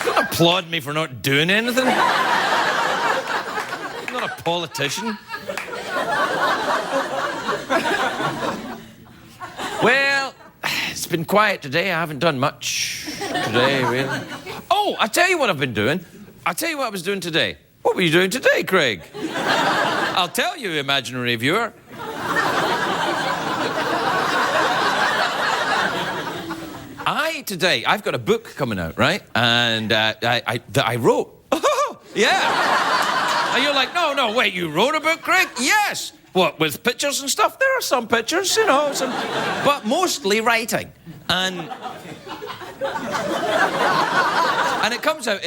Don't applaud me for not doing anything. I'm not a politician. Well, it's been quiet today. I haven't done much today, really. Oh, I'll tell you what I've been doing. I'll tell you what I was doing today. What were you doing today, Craig? I'll tell you, imaginary viewer. I've got a book coming out, right? And that I wrote. Yeah. And you're like, no, wait, you wrote a book, Craig? Yes. What, with pictures and stuff? There are some pictures, you know, but mostly writing. And it comes out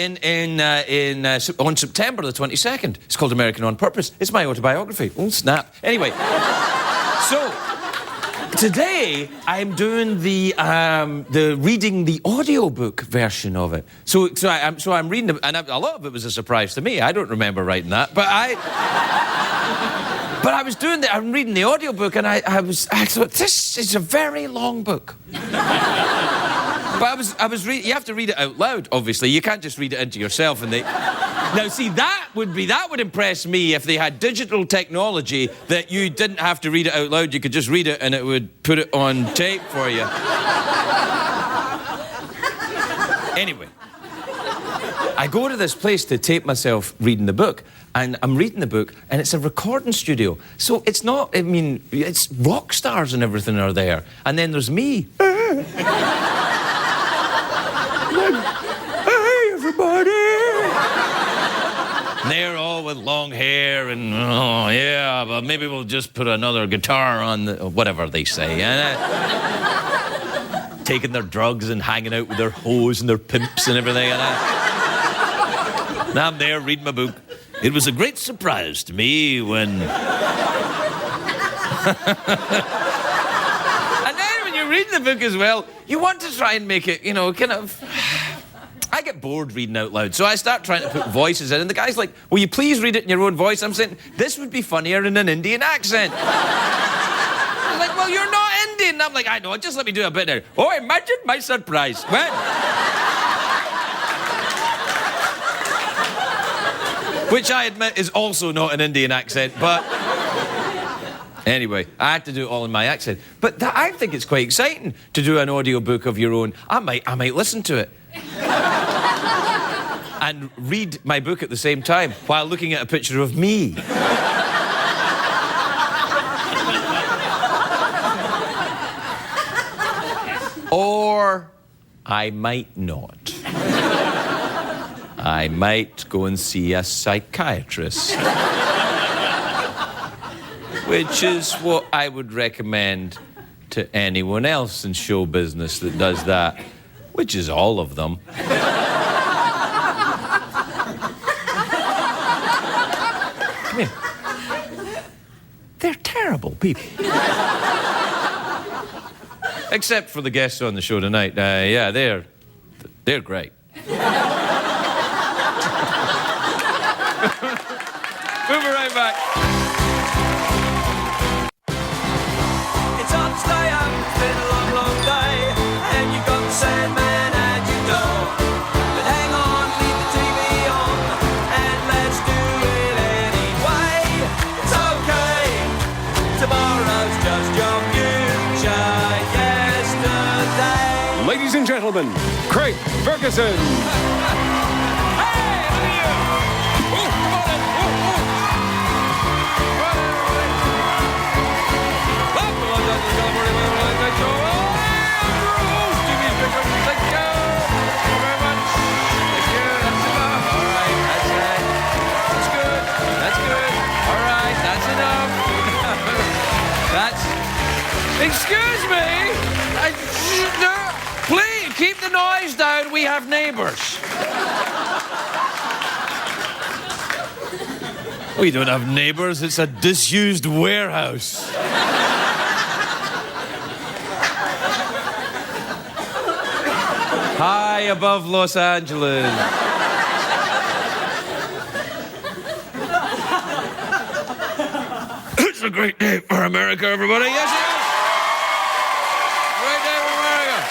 on September the 22nd. It's called American on Purpose. It's my autobiography. Oh, snap. Anyway, so today I'm doing the reading the audiobook version of it. So I'm reading it, and a lot of it was a surprise to me. I don't remember writing that, but I was doing that. I'm reading the audiobook, and I thought, this is a very long book. But I was reading. You have to read it out loud, obviously. You can't just read it into yourself. Now, see, that would impress me if they had digital technology that you didn't have to read it out loud. You could just read it, and it would put it on tape for you. Anyway, I go to this place to tape myself reading the book, and I'm reading the book, and it's a recording studio. So it's not, I mean, it's rock stars and everything are there. And then there's me. Hey, everybody. And they're all with long hair and, oh, yeah, but maybe we'll just put another guitar on, whatever they say. And, taking their drugs and hanging out with their hoes and their pimps and everything. And I'm there reading my book. It was a great surprise to me when... And then when you're reading the book as well, you want to try and make it, you know, kind of... I get bored reading out loud, so I start trying to put voices in, and the guy's like, will you please read it in your own voice? I'm saying, this would be funnier in an Indian accent. I'm like, well, you're not Indian. And I'm like, I know, just let me do a bit there. Oh, imagine my surprise. When... Which I admit is also not an Indian accent, but... Anyway, I had to do it all in my accent. But I think it's quite exciting to do an audiobook of your own. I might listen to it. And read my book at the same time while looking at a picture of me. Or I might not. I might go and see a psychiatrist. Which is what I would recommend to anyone else in show business that does that, which is all of them. Come here. They're terrible people. Except for the guests on the show tonight. Yeah, they're great. We'll be right back. It's hard to stay up, it's been a long, long day, and you've got the Sandman at your door. But hang on, leave the TV on, and let's do it anyway. It's okay, tomorrow's just your future yesterday. Ladies and gentlemen, Craig Ferguson. Excuse me? Please, keep the noise down. We have neighbours. We don't have neighbours. It's a disused warehouse. high above Los Angeles. It's a great day for America, everybody. Yes, it is. Great day for America.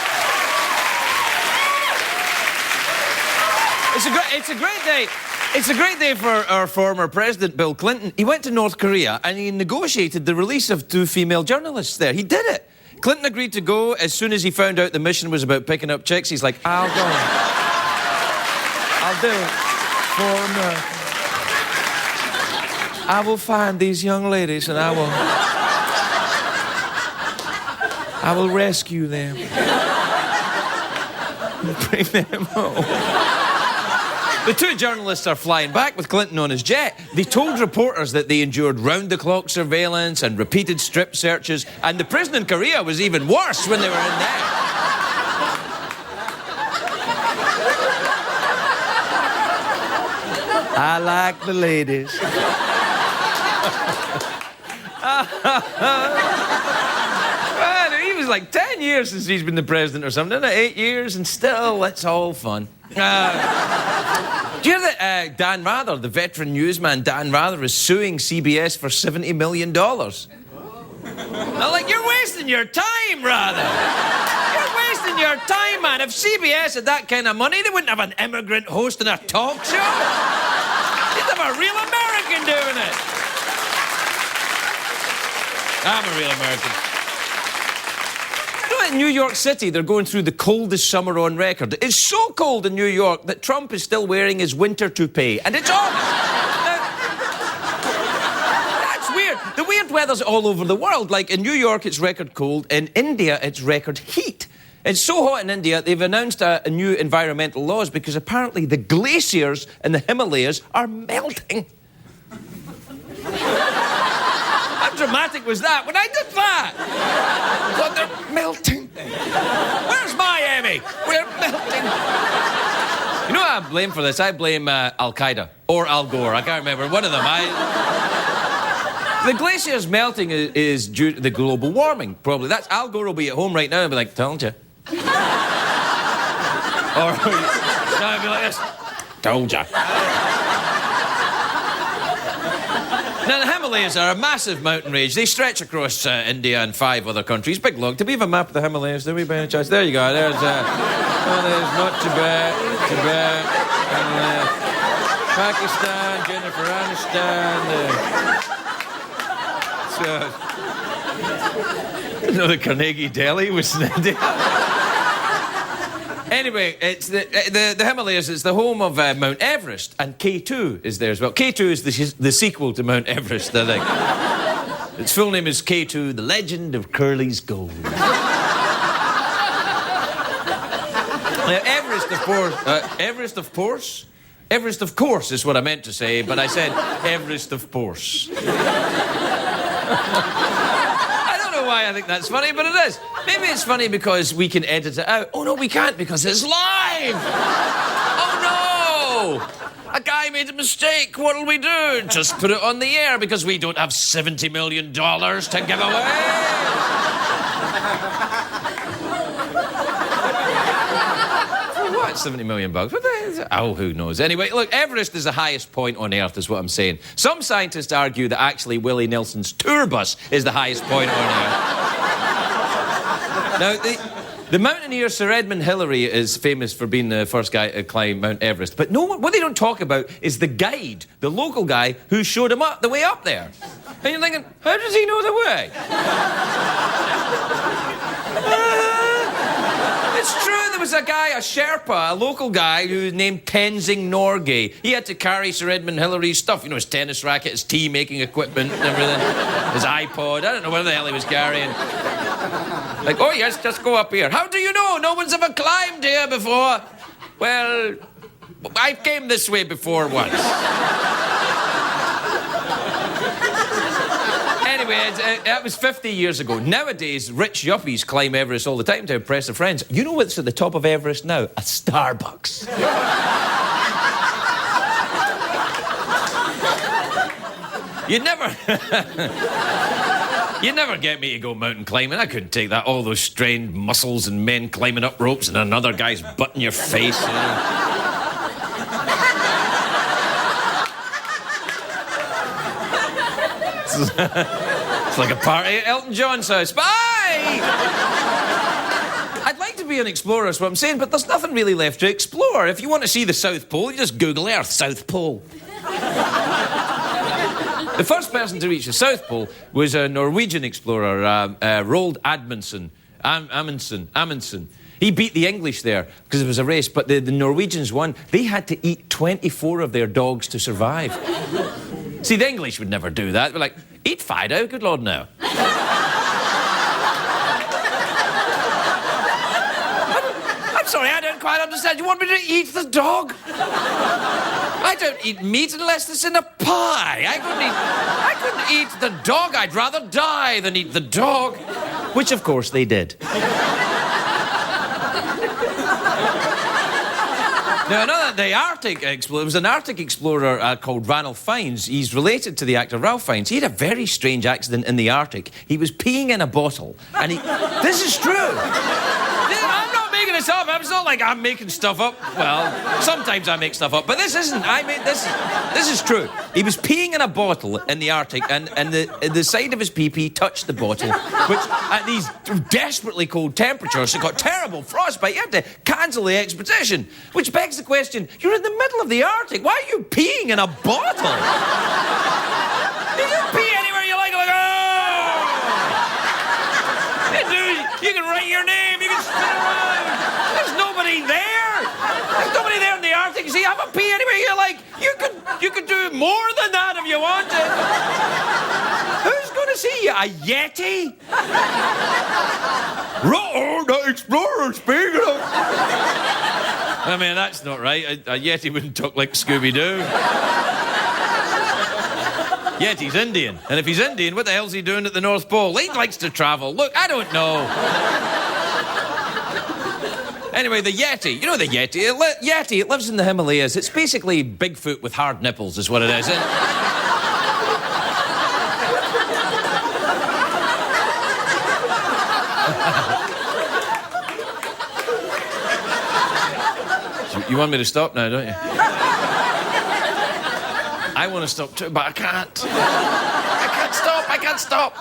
It's a great day. It's a great day for our former president, Bill Clinton. He went to North Korea and he negotiated the release of 2 female journalists there. He did it. Clinton agreed to go as soon as he found out the mission was about picking up chicks. He's like, I'll go. I'll do it for America. I will find these young ladies and I will rescue them. Bring them home. The 2 journalists are flying back with Clinton on his jet. They told reporters that they endured round-the-clock surveillance and repeated strip searches, and the prison in Korea was even worse when they were in there. I like the ladies. Man, he was like 10 years since he's been the president or something, isn't it? 8 years, and still, it's all fun. Do you hear that Dan Rather, the veteran newsman Dan Rather, is suing CBS for $70 million? I'm like, you're wasting your time, Rather. You're wasting your time, man. If CBS had that kind of money, they wouldn't have an immigrant hosting a talk show. They'd have a real American doing it. I'm a real American. You know, in New York City, they're going through the coldest summer on record. It's so cold in New York that Trump is still wearing his winter toupee. And it's August. Now, that's weird. The weird weather's all over the world. Like, in New York, it's record cold. In India, it's record heat. It's so hot in India, they've announced a new environmental laws because apparently the glaciers in the Himalayas are melting. How dramatic was that when I did that? But they're melting. Where's Miami? We're melting. You know what I blame for this? I blame Al-Qaeda or Al Gore. I can't remember. One of them. The glaciers melting is due to the global warming, probably. That's Al Gore will be at home right now and be like, told you. Or, no, I'd be like this. Told ya. Now, the Himalayas are a massive mountain range. They stretch across India and 5 other countries. Big log. Do we have a map of the Himalayas? Do we, by any chance? There you go. There's not Tibet, Pakistan, Jennifer Aniston. I didn't know the Carnegie Delhi was in India. Anyway, it's the Himalayas. It's the home of Mount Everest, and K2 is there as well. K2 is the sequel to Mount Everest, I think. Its full name is K2, The Legend of Curly's Gold. Now, Everest, of course, is what I meant to say, but I said Everest, of course. I don't know why I think that's funny, but it is. Maybe it's funny because we can edit it out. Oh, no, we can't because it's live! Oh, no! A guy made a mistake. What'll we do? Just put it on the air because we don't have $70 million to give away. What? 70 million bucks? What the hell is it? Oh, who knows? Anyway, look, Everest is the highest point on Earth, is what I'm saying. Some scientists argue that actually Willie Nelson's tour bus is the highest point on Earth. Now, the mountaineer Sir Edmund Hillary is famous for being the first guy to climb Mount Everest. But what they don't talk about is the guide, the local guy who showed him the way up there. And you're thinking, how does he know the way? It's true, there was a guy, a Sherpa, a local guy who was named Tenzing Norgay. He had to carry Sir Edmund Hillary's stuff, his tennis racket, his tea-making equipment and everything, his iPod. I don't know what the hell he was carrying. Like, oh, yes, just go up here. How do you know? No one's ever climbed here before. Well, I came this way before once. Anyway, that was 50 years ago. Nowadays, rich yuppies climb Everest all the time to impress their friends. You know what's at the top of Everest now? A Starbucks. You'd never... You'd never get me to go mountain climbing. I couldn't take that. All those strained muscles and men climbing up ropes and another guy's butt in your face. You know? It's like a party at Elton John's house. Bye! I'd like to be an explorer, is what I'm saying, but there's nothing really left to explore. If you want to see the South Pole, you just Google Earth, South Pole. The first person to reach the South Pole was a Norwegian explorer, Roald Amundsen. He beat the English there because it was a race, but the Norwegians won. They had to eat 24 of their dogs to survive. See, the English would never do that. They're like, eat Fido, good Lord, no. I'm sorry, I don't quite understand. You want me to eat the dog? I don't eat meat unless it's in a pie. I couldn't eat the dog. I'd rather die than eat the dog. Which, of course, they did. Now, the Arctic explorer, there was an Arctic explorer called Ranulph Fiennes. He's related to the actor Ralph Fiennes. He had a very strange accident in the Arctic. He was peeing in a bottle, and this is true. I'm not making this up. It's not like I'm making stuff up. Well, sometimes I make stuff up, but this isn't. This is true. He was peeing in a bottle in the Arctic, and the side of his pee-pee touched the bottle, which at these desperately cold temperatures, it got terrible frostbite. You had to cancel the expedition, which begs the question, you're in the middle of the Arctic. Why are you peeing in a bottle? You can pee anywhere you like. You can write your name, you can spin around. There's nobody there. There's nobody there in the Arctic. See, have a pee anywhere you like. You could do more than that if you wanted. Who's going to see you? A Yeti? The explorer speaking of. I mean, that's not right. A Yeti wouldn't talk like Scooby-Doo. Yeti's Indian. And if he's Indian, what the hell's he doing at the North Pole? He likes to travel. Look, I don't know. Anyway, the Yeti. You know the Yeti? It lives in the Himalayas. It's basically Bigfoot with hard nipples, is what it is. You want me to stop now, don't you? I want to stop too, but I can't. I can't stop.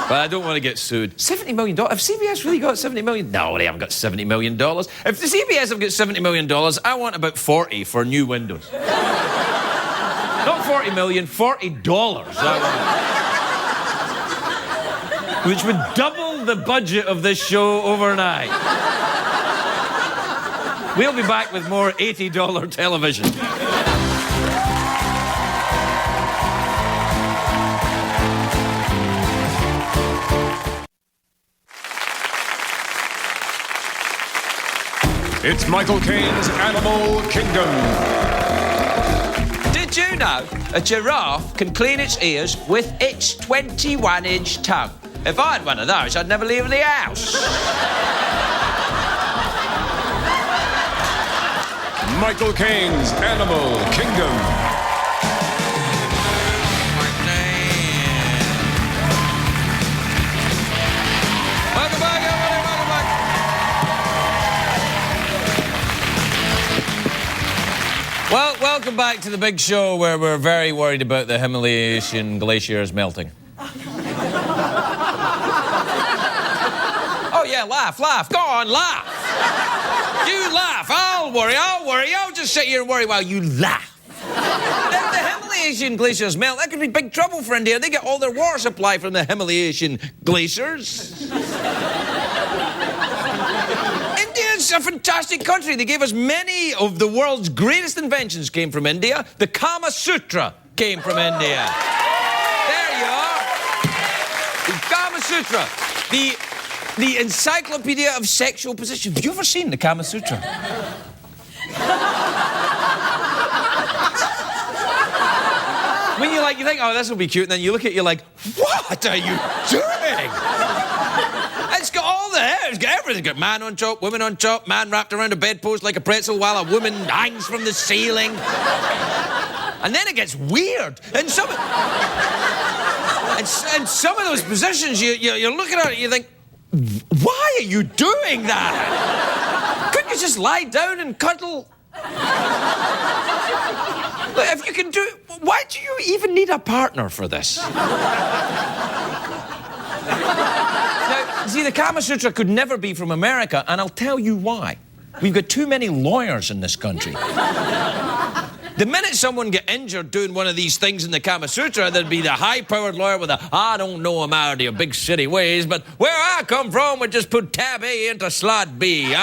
But I don't want to get sued. $70 million? Have CBS really got $70 million? No, they haven't got $70 million. If the CBS have got $70 million, I want about 40 for new windows. Not 40 million, $40. Which would double the budget of this show overnight. We'll be back with more $80 television. It's Michael Caine's Animal Kingdom. Did you know a giraffe can clean its ears with its 21-inch tongue? If I had one of those, I'd never leave the house. Michael Caine's Animal Kingdom. Welcome back, everybody, welcome back. Well, welcome back to the big show where we're very worried about the Himalayan glaciers melting. Oh, yeah, laugh. Go on, laugh. You laugh. I'll worry. I'll just sit here and worry while you laugh. The Himalayan glaciers melt. That could be big trouble for India. They get all their water supply from the Himalayan glaciers. India's a fantastic country. They gave us many of the world's greatest inventions came from India. The Kama Sutra came from India. There you are. The Kama Sutra. The Encyclopedia of Sexual Position. Have you ever seen the Kama Sutra? When you think, oh, this will be cute, and then you look at it, you're like, what are you doing? It's got all the hair, it's got everything. It's got man on top, women on top, man wrapped around a bedpost like a pretzel while a woman hangs from the ceiling. And then it gets weird. And some of those positions, you're looking at it, you think, why are you doing that? Couldn't you just lie down and cuddle? Look, if you can do it, why do you even need a partner for this? Now, see, the Kama Sutra could never be from America, and I'll tell you why. We've got too many lawyers in this country. The minute someone get injured doing one of these things in the Kama Sutra, there'd be the high-powered lawyer with I don't know him out of your big city ways, but where I come from, we just put tab A into slot B.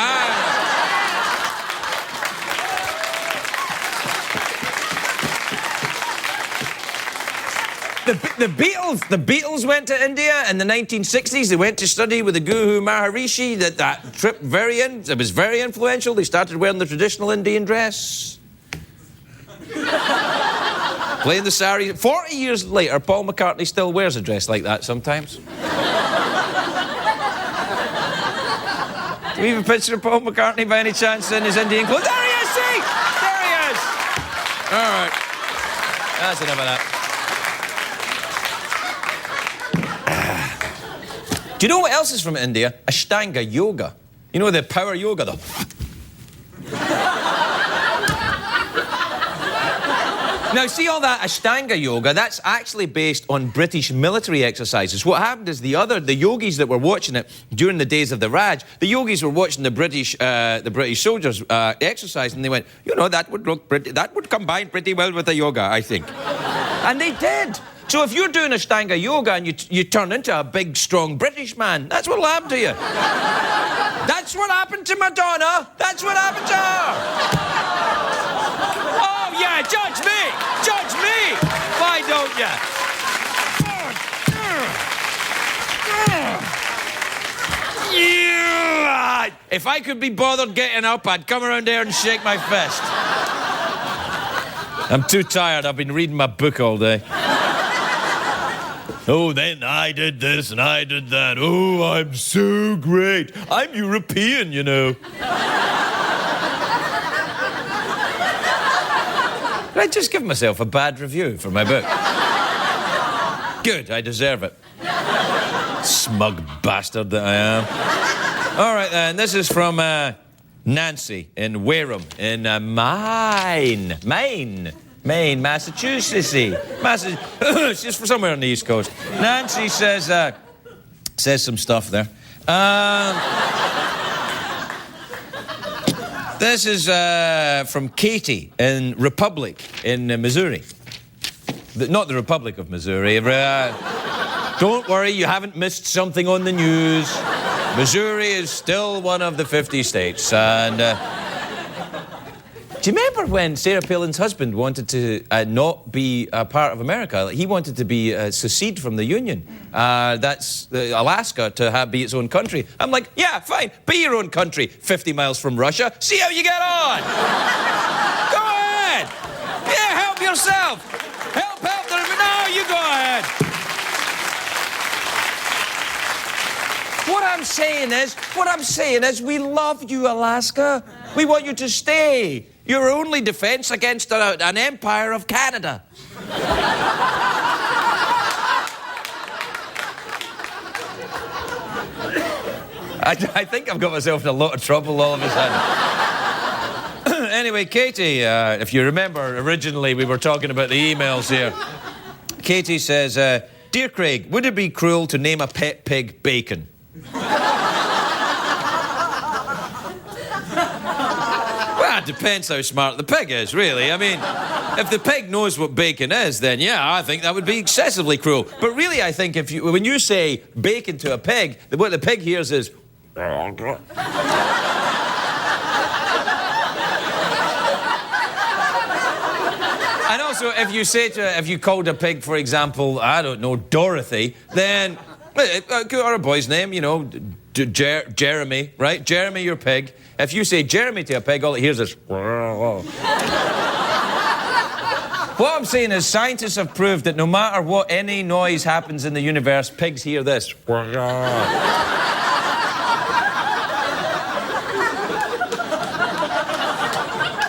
The Beatles went to India in the 1960s. They went to study with the Guru Maharishi. That trip it was very influential. They started wearing the traditional Indian dress. Playing the sari. 40 years later, Paul McCartney still wears a dress like that sometimes. Do we have a picture of Paul McCartney by any chance in his Indian clothes? There he is, see? There he is. All right. That's enough of that. Do you know what else is from India? Ashtanga yoga. You know the power yoga, though. Now, see all that Ashtanga yoga? That's actually based on British military exercises. What happened is the yogis that were watching it during the days of the Raj, the yogis were watching the British soldiers exercise, and they went, you know, that would combine pretty well with the yoga, I think. And they did. So if you're doing Ashtanga yoga and you turn into a big, strong British man, that's what'll happen to you. That's what happened to Madonna. That's what happened to her. Oh, yeah, judge me. Judge me. Why don't you? Yeah. If I could be bothered getting up, I'd come around there and shake my fist. I'm too tired. I've been reading my book all day. Oh, then I did this and I did that. Oh, I'm so great. I'm European, you know. Did I just give myself a bad review for my book? Good, I deserve it. Smug bastard that I am. All right, then. This is from Nancy in Wareham in Maine, Massachusetts. She's from somewhere on the East Coast. Nancy says some stuff there. This is from Katie in Republic in Missouri. Not the Republic of Missouri. Don't worry, you haven't missed something on the news. Missouri is still one of the 50 states. And do you remember when Sarah Palin's husband wanted to not be a part of America? He wanted to be secede from the Union. That's Alaska to be its own country. I'm like, yeah, fine, be your own country, 50 miles from Russia. See how you get on. Go ahead. Yeah, help yourself. Help. No, you go ahead. What I'm saying is, we love you, Alaska. We want you to stay. Your only defense against an empire of Canada. I think I've got myself in a lot of trouble all of a sudden. Anyway, Katie, if you remember, originally we were talking about the emails here. Katie says, Dear Craig, would it be cruel to name a pet pig Bacon? Well, it depends how smart the pig is, really. I mean, if the pig knows what bacon is, then yeah, I think that would be excessively cruel. But really, I think when you say bacon to a pig, what the pig hears is... And also, if you called a pig, for example, I don't know, Dorothy, then... Or a boy's name, you know, Jeremy, right? Jeremy, your pig. If you say Jeremy to a pig, all it hears is... What I'm saying is scientists have proved that no matter what any noise happens in the universe, pigs hear this.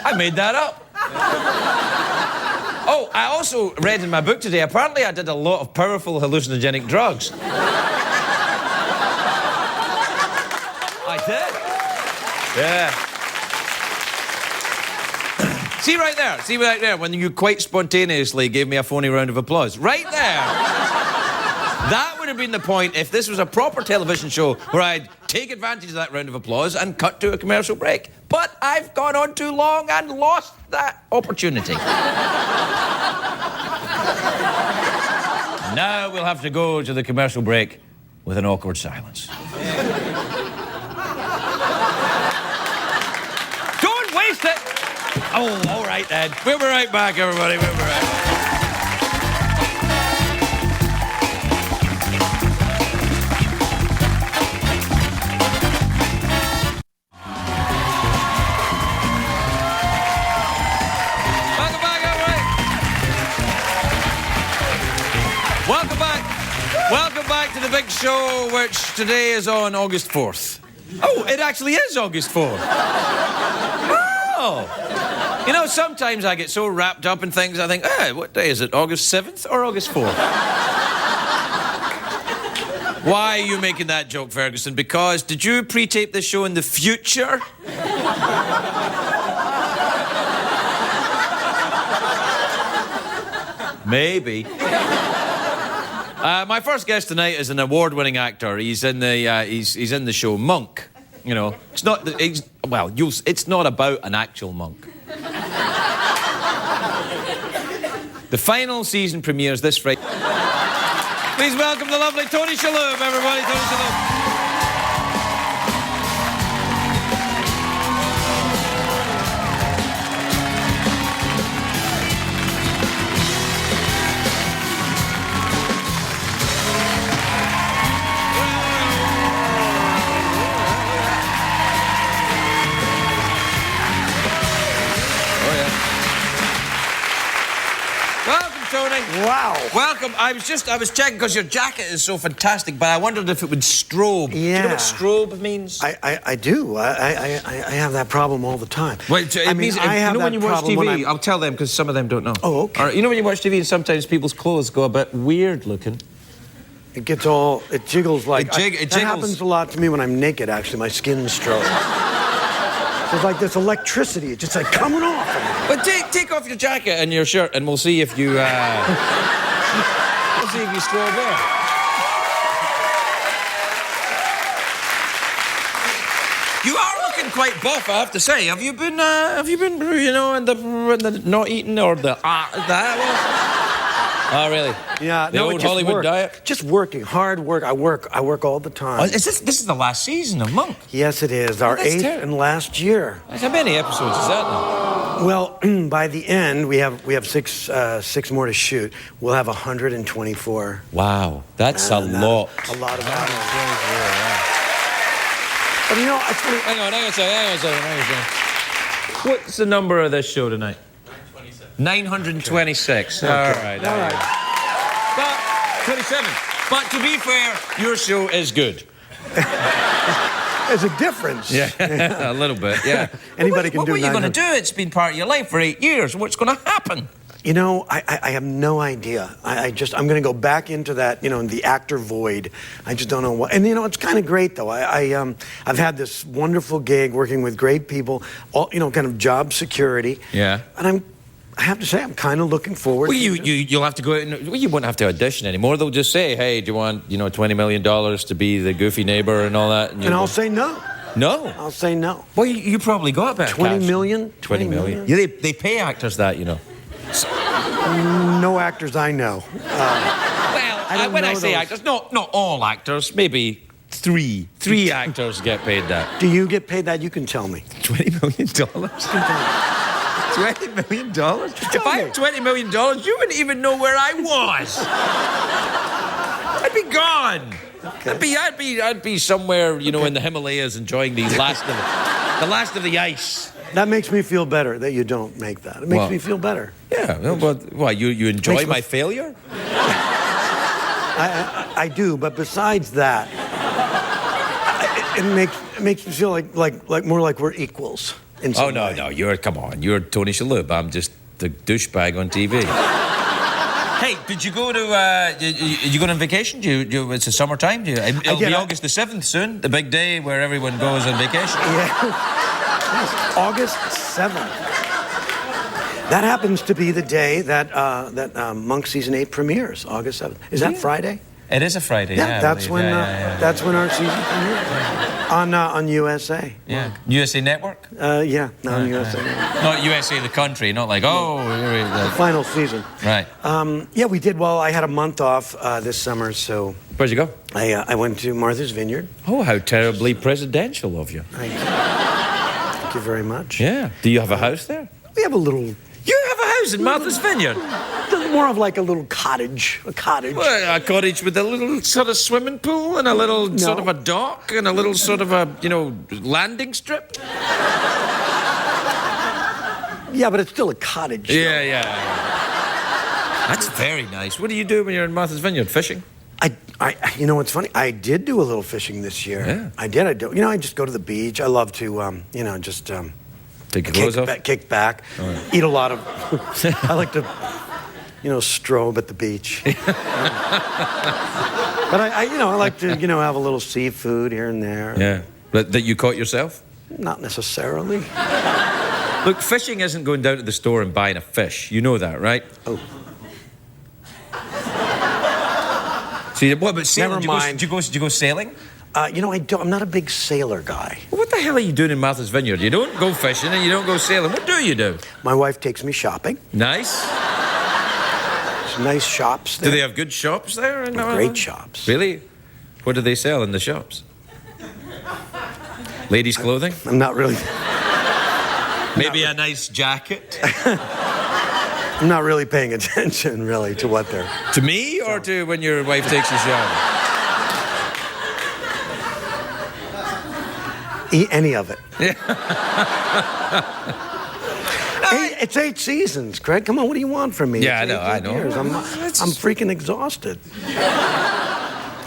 I made that up. Oh, I also read in my book today, apparently I did a lot of powerful hallucinogenic drugs. I did. Yeah. See right there, when you quite spontaneously gave me a phony round of applause. Right there. That would have been the point if this was a proper television show where I'd take advantage of that round of applause and cut to a commercial break. But I've gone on too long and lost that opportunity. Now we'll have to go to the commercial break with an awkward silence. Don't waste it! Oh, all right then. We'll be right back, everybody. We'll be right back. Welcome back to the big show, which today is on August 4th. Oh, it actually is August 4th. Oh. You know, sometimes I get so wrapped up in things, I think, what day is it, August 7th or August 4th? Why are you making that joke, Ferguson? Because did you pre-tape this show in the future? Maybe. My first guest tonight is an award-winning actor. He's in the he's in the show Monk. You know, it's not it's not about an actual monk. The final season premieres this Friday. Please welcome the lovely Tony Shalhoub, everybody. Tony Shalhoub. Tony. Wow. Welcome. I was checking because your jacket is so fantastic, but I wondered if it would strobe. Yeah. Do you know what strobe means? I do. I have that problem all the time. Wait, it means, I have when you watch TV, I'll tell them because some of them don't know. Oh, okay. Or, you know when you watch TV and sometimes people's clothes go a bit weird looking? It jiggles like... It jiggles. That happens a lot to me when I'm naked, actually. My skin strobes. There's like this electricity. It's just like coming off. But take off your jacket and your shirt and we'll see if you... we'll see if you strobe there. You are looking quite buff, I have to say. Have you been, you know, in the not eating or the that one? Oh, really? Yeah. The old Hollywood diet? Just working. Hard work. I work all the time. Oh, this is the last season of Monk? Yes, it is. Our 8th and last year. How many episodes is that now? Well, by the end, we have six more to shoot. We'll have 124. Wow. That's a lot. A lot of hours. But you know, I think... Hang on a second. What's the number of this show tonight? 926. Okay. All right. But 27. But to be fair, your show is good. There's a difference. Yeah, a little bit, yeah. Anybody can do 900. What are you going to do? It's been part of your life for 8 years. What's going to happen? You know, I have no idea. I'm going to go back into that, you know, the actor void. I just don't know what. And, you know, it's kind of great, though. I've had this wonderful gig working with great people, all, you know, kind of job security. Yeah. And I have to say, I'm kind of looking forward well, to it. You'll have to go out and... Well, you won't have to audition anymore. They'll just say, hey, do you want, you know, $20 million to be the goofy neighbor and all that? And I'll say no. No? I'll say no. Well, you probably got about 20 million? 20 million. Yeah, they pay actors that, you know. No actors I know. When I say actors, not all actors, maybe three actors get paid that. Do you get paid that? You can tell me. $20 million? $20 million? If I had $20 million, you wouldn't even know where I was. I'd be gone. Okay. I'd be somewhere, you know, in the Himalayas enjoying the last of the ice. That makes me feel better that you don't make that. It makes me feel better. Yeah. Well, what, you enjoy my failure? I do, but besides that, it makes me feel like more like we're equals. Oh no, come on, you're Tony Shalhoub. I'm just the douchebag on TV. Hey, did you go to? You going on vacation? It's the summertime. It'll be August the 7th soon, the big day where everyone goes on vacation. Yeah, August 7th. That happens to be the day that Monk season 8 premieres. August 7th. Is that Friday? It is a Friday. Yeah, that's when our season premieres on USA. Yeah, USA Network. On USA. Not USA the country. Not like the final season. Right. Yeah, we did well. I had a month off this summer, so. Where'd you go? I went to Martha's Vineyard. Oh, how terribly presidential of you. Thank you very much. Yeah. Do you have a house there? We have a little. You have a house in Martha's Vineyard? More of like a little cottage. A cottage. Well, a cottage with a little sort of swimming pool and a little sort of a dock and a little sort of a, landing strip? Yeah, but it's still a cottage. Yeah. That's very nice. What do you do when you're in Martha's Vineyard? Fishing? You know what's funny? I did do a little fishing this year. Yeah. I did. I just go to the beach. I love to, just... Take your clothes off? Kick back. Right. Eat a lot of... I like to, strobe at the beach. But I like to, have a little seafood here and there. Yeah. That you caught yourself? Not necessarily. Look, fishing isn't going down to the store and buying a fish. You know that, right? Oh. See, what about sailing? Never mind. Do you go sailing? I'm not a big sailor guy. Well, what the hell are you doing in Martha's Vineyard? You don't go fishing and you don't go sailing. What do you do? My wife takes me shopping. Nice. Some nice shops there. Do they have good shops there? Great shops. Really? What do they sell in the shops? Ladies' clothing? I'm not really... Maybe a nice jacket? I'm not really paying attention, really, to what they're... To me or to when your wife takes you shopping? Any of it. Yeah. Hey, it's 8 seasons, Craig. Come on, what do you want from me? Yeah, I know. I'm freaking exhausted.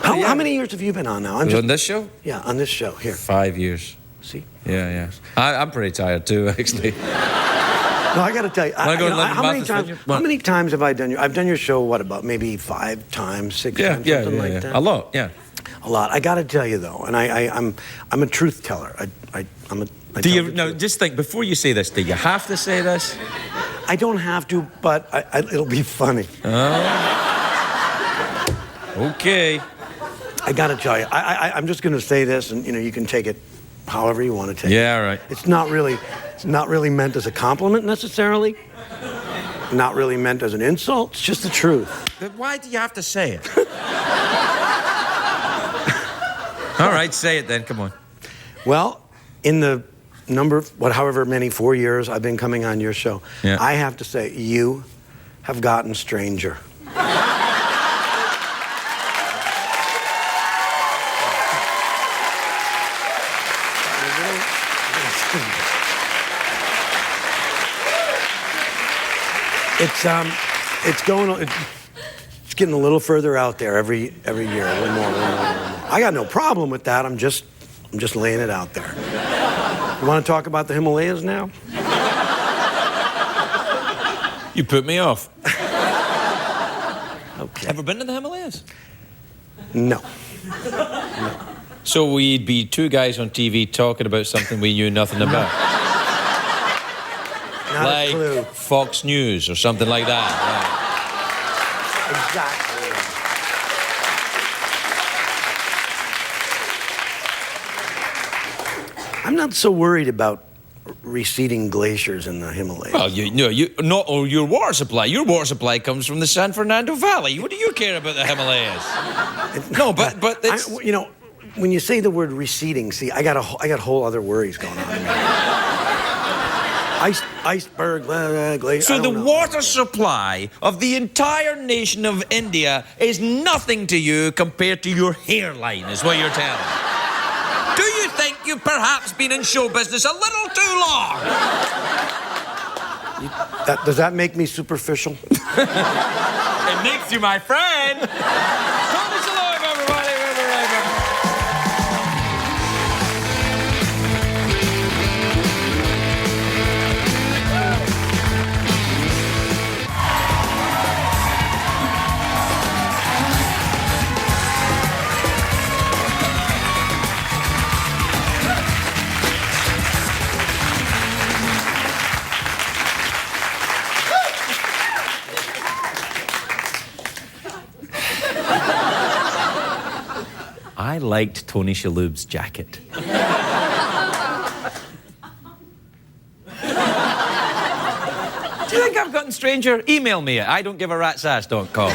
How many years have you been on now? On this show? Yeah, on this show. Here. 5 years. See? Yeah. I'm pretty tired too, actually. No, I got to tell you. How many times have I done your? I've done your show. What about maybe 5 times, 6 times, something like that? A lot. Yeah. A lot. I got to tell you though, and I'm a truth teller. Just think before you say this. Do you have to say this? I don't have to, but it'll be funny. Okay. I got to tell you. I'm just going to say this, and you can take it however you want to take it. Yeah, all right. It's not really meant as a compliment necessarily. Not really meant as an insult. It's just the truth. But why do you have to say it? All right, say it then. Come on. Well, in the however many 4 years I've been coming on your show, I have to say you have gotten stranger. It's getting a little further out there every year, a little more. I got no problem with that. I'm just laying it out there. You want to talk about the Himalayas now? You put me off. Okay. Ever been to the Himalayas? No. So we'd be 2 guys on TV talking about something we knew nothing about. Not a clue. Like Fox News or something like that. Exactly. I'm not so worried about receding glaciers in the Himalayas. Well, not all your water supply. Your water supply comes from the San Fernando Valley. What do you care about the Himalayas? No, but it's... when you say the word receding, see, I got whole other worries going on. Iceberg, glacier. So the water supply of the entire nation of India is nothing to you compared to your hairline, is what you're telling me. Do you think you've perhaps been in show business a little too long? Does that make me superficial? It makes you my friend. Tony Shalhoub, everybody. We'll be right back. I liked Tony Shalhoub's jacket. Do you think I've gotten stranger? Email me at idon'tgivearatsass.com.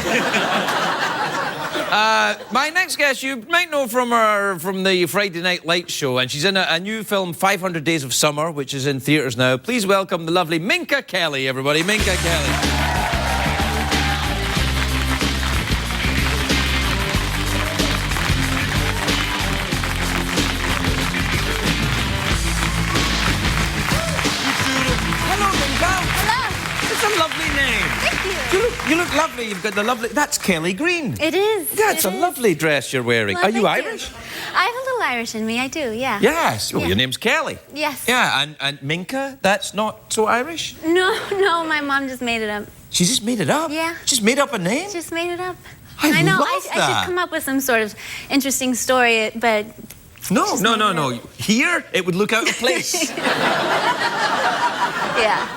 My next guest, you might know from her from the Friday Night Lights show, and she's in a new film, 500 Days of Summer, which is in theatres now. Please welcome the lovely Minka Kelly, everybody. Minka Kelly. You look lovely. You've got the lovely... That's Kelly Green. It is. That's a lovely dress you're wearing. Well, Are you thank Irish? you. I have a little Irish in me, I do, yeah. Yes. Oh, Yeah. your name's Kelly. Yes. Yeah, and Minka, that's not so Irish? No, my mom just made it up. She just made it up? Yeah. Just made up a name? Just made it up. I know. love I that. should come up with some sort of interesting story, but... No. No. Here, it would look out of place. Yeah.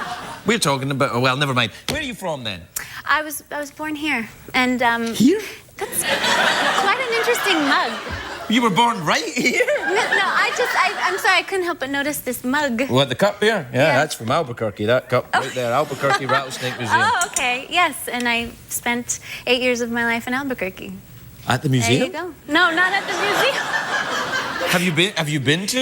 We're talking about... Well, never mind. Where are you from, then? I was born here, and Here? that's quite an interesting mug. You were born right here? No, I'm sorry, I couldn't help but notice this mug. What, the cup here? Yeah, Yeah. that's from Albuquerque, that cup right there. Albuquerque Rattlesnake Museum. Oh, okay, yes, and I spent 8 years of my life in Albuquerque. At the There museum? you go. No, not at the museum. Have you been to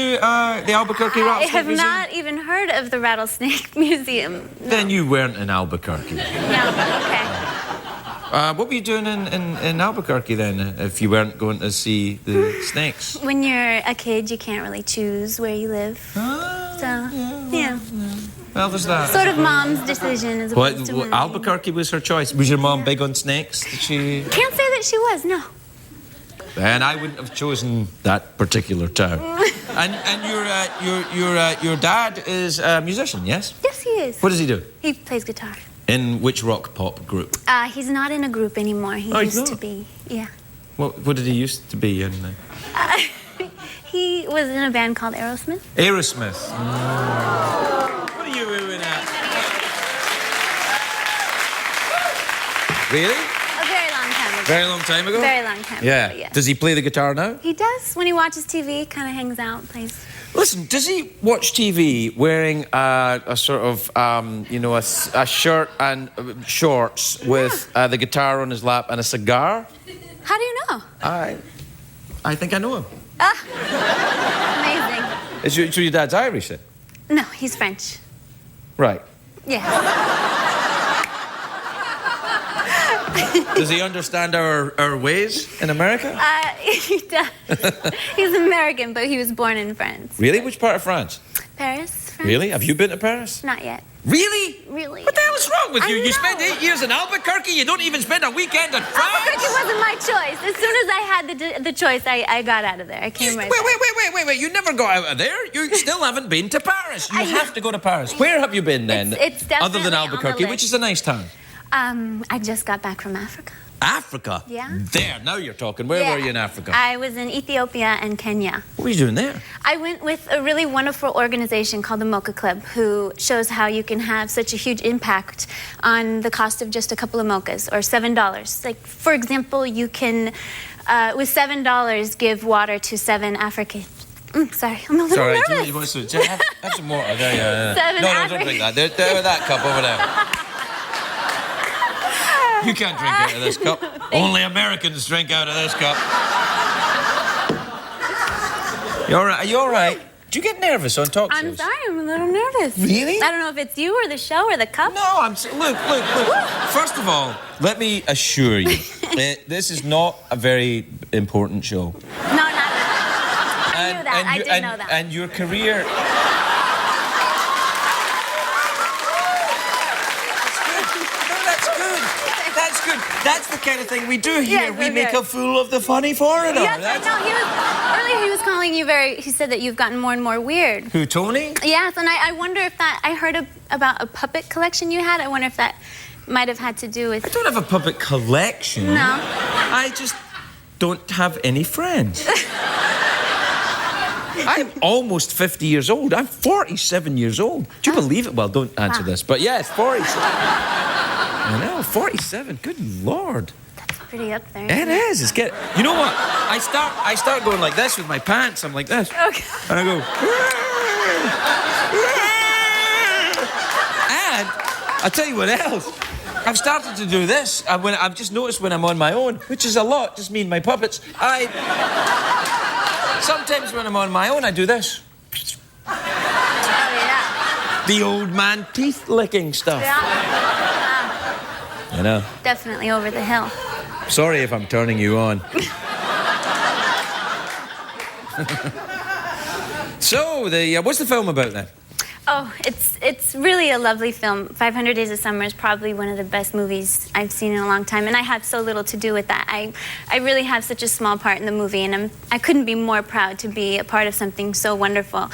the Albuquerque I Rattlesnake have Museum? not even heard of the Rattlesnake Museum. Then you weren't in Albuquerque. No, okay. What were you doing in Albuquerque then, if you weren't going to see the snakes? When you're a kid, you can't really choose where you live. So, yeah. Well, there's that. Sort of mom's decision as opposed to mine. Albuquerque was her choice. Was your mom big on snakes? Did she? Can't say that she was, no. Then I wouldn't have chosen that particular town. and your dad is a musician, yes? Yes, he is. What does he do? He plays guitar. In which rock pop group? He's not in a group anymore. He Oh, he's used to not? be, yeah. What did he used to be in? He was in a band called Aerosmith. Aerosmith. What are you doing at? Really? A very long time ago. Very long time ago? Very long time Yeah. ago, yeah. Does he play the guitar now? He does. When he watches TV, kind of hangs out, plays. Listen, does he watch TV wearing a sort of, a shirt and shorts with the guitar on his lap and a cigar? How do you know? I think I know him. Amazing. So your dad's Irish then? No, he's French. Right. Yeah. Does he understand our ways in America? He does. He's American, but he was born in France. Really? Which part of France? Paris, France? Really? Have you been to Paris? Not yet. Really? Really? What the hell is wrong with you? I You know. spent 8 years in Albuquerque, you don't even spend a weekend in France? Albuquerque wasn't my choice. As soon as I had the choice, I got out of there. I came right back. Wait. You never got out of there. You still haven't been to Paris. You I know. have to go to Paris. Where have you been then? It's Other than definitely on the Albuquerque, list. which is a nice town. I just got back from Africa. Africa? Yeah. There, now you're talking. Where were you in Africa? I was in Ethiopia and Kenya. What were you doing there? I went with a really wonderful organization called the Mocha Club, who shows how you can have such a huge impact on the cost of just a couple of mochas, or $7. Like, for example, you can, with $7, give water to 7 African... sorry, I'm a little nervous. You want to have some water. There, yeah. 7 No, African... don't drink that. There, that cup over there. You can't drink out of this cup. Only Americans drink out of this cup. You all right? Are you all right? Do you get nervous on talk shows? I'm sorry, I'm a little nervous. Really? I don't know if it's you or the show or the cup. No, look. First of all, let me assure you, this is not a very important show. No, not at all. I knew that. I did know that. And your career... That's good. That's the kind of thing we do here. Yes, we make a fool of the funny foreigner. Yes, I know. Earlier he was calling you he said that you've gotten more and more weird. Who, Tony? Yes, and I wonder if I heard about a puppet collection you had. I wonder if that might have had to do with... I don't have a puppet collection. No. I just don't have any friends. I'm almost 50 years old. I'm 47 years old. Do you believe it? Well, don't answer this. But yes, 47. I know, 47. Good Lord. pretty up there. It is. It's good. You know what? I start going like this with my pants. I'm like this. Okay. And I go. And I'll tell you what else. I've started to do this. I've just noticed when I'm on my own, which is a lot, just me and my puppets. Sometimes when I'm on my own, I do this. Oh, yeah. The old man teeth licking stuff. Yeah. You know. Definitely over the hill. Sorry if I'm turning you on. So, what's the film about then? Oh, it's really a lovely film. 500 Days of Summer is probably one of the best movies I've seen in a long time, and I have so little to do with that. I really have such a small part in the movie, and I couldn't be more proud to be a part of something so wonderful.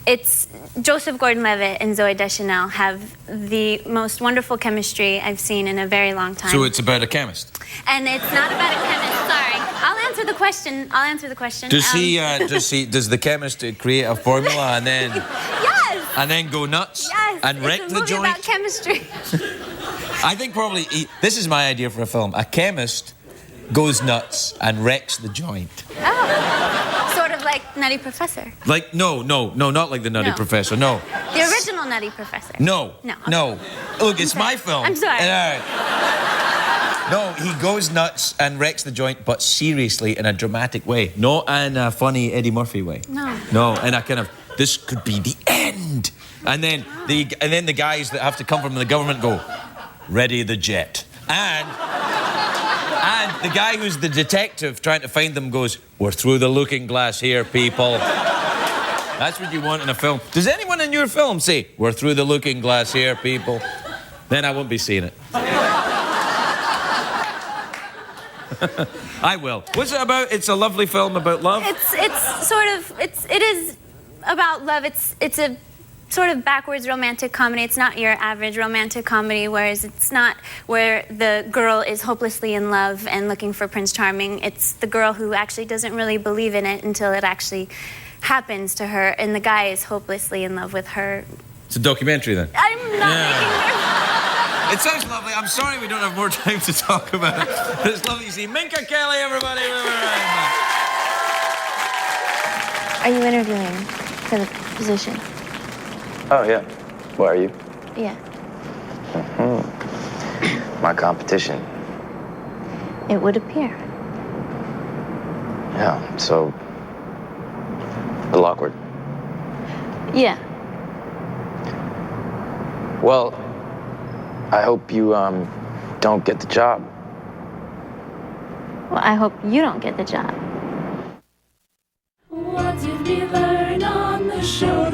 It's Joseph Gordon-Levitt and Zooey Deschanel have the most wonderful chemistry I've seen in a very long time. So it's about a chemist. And it's not about a chemist. Sorry, I'll answer the question. Does the chemist create a formula and then? Yes. And then go nuts? Yes. And wreck it's a the movie joint? about chemistry. I think probably this is my idea for a film. A chemist goes nuts and wrecks the joint. Oh, sort of like Nutty Professor. Like no, not like the Nutty No. Professor. No. The original Nutty Professor. No. No. No. Look, it's my film. I'm sorry. No, he goes nuts and wrecks the joint, but seriously in a dramatic way, not in a funny Eddie Murphy way. No. No, in a kind of this could be the end, and then the guys that have to come from the government go, ready the jet, and the guy who's the detective trying to find them goes, we're through the looking glass here, people. That's what you want in a film. Does anyone in your film say, we're through the looking glass here, people? Then I won't be seeing it. I will. What's it about? It's a lovely film about love? It is about love. It's a sort of backwards romantic comedy. It's not your average romantic comedy, whereas it's not where the girl is hopelessly in love and looking for Prince Charming. It's the girl who actually doesn't really believe in it until it actually happens to her, and the guy is hopelessly in love with her. It's a documentary then? I'm not making It sounds lovely. I'm sorry we don't have more time to talk about it. But it's lovely to see Minka Kelly, everybody. We'll be right back. Are you interviewing for the position? Oh, yeah. Where are you? Yeah. My competition. It would appear. Yeah, so... a little awkward. Yeah. Well, I hope you, don't get the job. Well, I hope you don't get the job. What did we learn on the show?